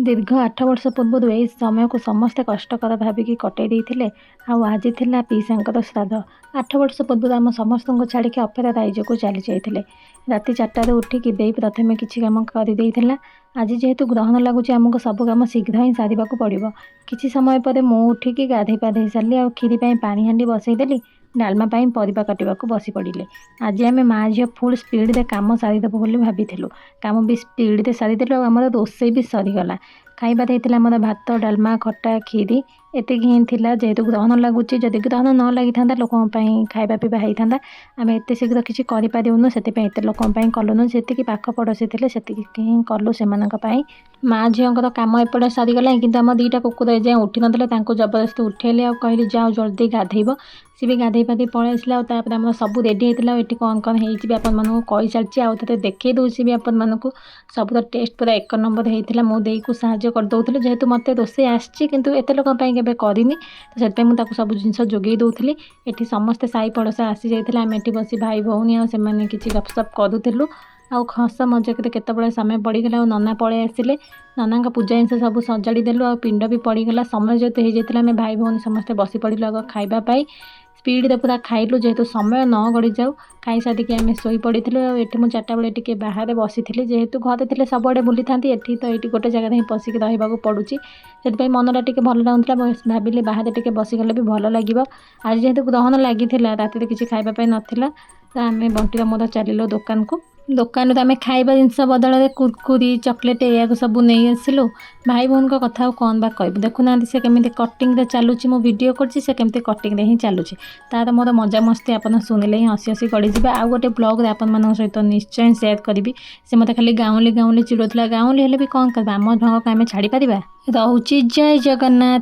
दीर्घ 8 वर्ष पूर्व यही समय को समस्ते कष्टकर भाविकी कटई देते आज थिला पीसांकर श्राद्ध। 8 वर्ष पूर्व आम समस्त छाड़ी अपेरा राइज को चली जाते राति 4टार उठिकी दे प्रथम किसी कम कर आज जेहेतु ग्रहण लगुच आमको सब कम शीघ्र ही सारे पड़ो। किसी समय पर मुझे उठिकी गाधे पाधे सारे आ खीरी पानी हांडी बसईदेली डालमा परिबा काटिबा को बसी पड़े। आज आम माँ झील फुल स्पीड काम सारीदेव बोली भाभी काम भी स्पीड सारीदेलु आमर रोषे भी सरीगला। खाइबार होता आमर भात डालमा खटा खीरी एतिक ही थिला जेहेतु ग्रहण लगुच जदि ग्रहण न लगी था लोक खाइबा पीवा होता आम एत शीघ्र किसी करूँ से लोक कलुनु से पाख पड़ोसी थे से कलु से माँ झील कम एपटे सरीगला कि आम 2टा कुकुर एजाएं उठी ना जबरदस्ती उठेली आ कहली जाओ जल्दी गाधेब सी भी गाधे पाधे पलि आसला आम सब रेडी होता ये कौन कौन हो कही सारी आते देखई दूसरी भी आपण सब तो टेस्ट पूरा 1 नंबर होता मो दे को साहाଯ୍य करदे जेहेतु मत रोषे आसती एत लोक केवे करनी तो से मुझे सब जिन जोगे दूसरी ये समस्ते साई पड़ोसा आसी जाते आम ये बस भाई भौणी आने किसी गपसप करूँ आ हस मजाक केतबे समय पड़गला नना पलि आसिले नना पूजा जिन सब सजाड़देलु आ पिंड भी पड़गला समय जेहतु हो जाता आम भाई भौणी समस्ते बसी पड़ू आग खाइबापी स्पीड पूरा खाइलु जेहेतु समय न गड़ी जाऊ खाई सारिकी आम शोई पड़ू ये मुझे 4टा बेले टे बाहर बसी जेहेतु घरे थे सबुआड़े बुली था ये तो ये गोटे जगह ही पशिक रहा पड़ू से मनटा टे भल लगुला भाविले बाहर टे बसीगले भी भल लगे। आज जेहेतु ग्रहण लगी राति किसी खाइबापी नाला तो आम बंटीर मोर चलिलु दुकान को दुकान तो आम खाइबा जिनस बदल कुरकुरी चॉकलेट या सब नहीं आसिलु भाई भौन का कथा कौन बा कह देखुना से केमी कटिंग चलुची मो वीडियो करछि से केमती कटिंग ही चलुची तार मोर मजा मस्ती आपन सुनिले ही हसी हसी गड़ी जाए। आउ गोटे ब्लॉग रे आपन मान सहित निश्चय शेयर करी से मत खाली गाँवली गाँवली चिड़ोला गाँवली हेले भी कौन कर आम ढंग को आम छाड़ी पारिबा। रहुची जय जगन्नाथ।